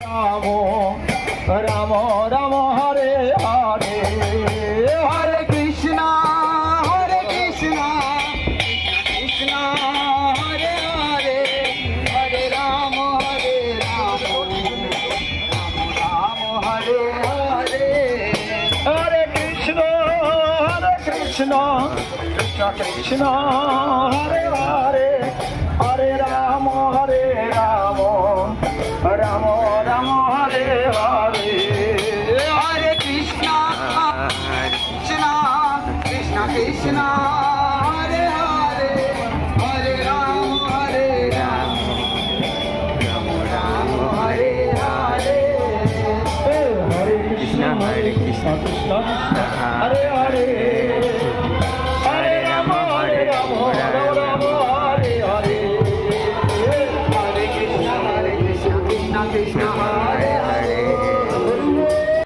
Ramo, Ramo, Ramo, Hare Hare, Hare Krishna, Krishna, Hare Hare, Hare Ramo, Ramo, Hare Hare, Hare Krishna, Krishna, Krishna, Hare Hare, Hare Ramo, Ramo, Ramo, Hare Hare, Hare Krishna, Krishna, Krishna, Hare Hare, Hare Ramo, Ramo, Hare Hare, Hare Krishna, Krishna, Krishna, Hare Hare, Hare Ramo, Ramo, Hare Hare, Hare Krishna, Krishna, Hare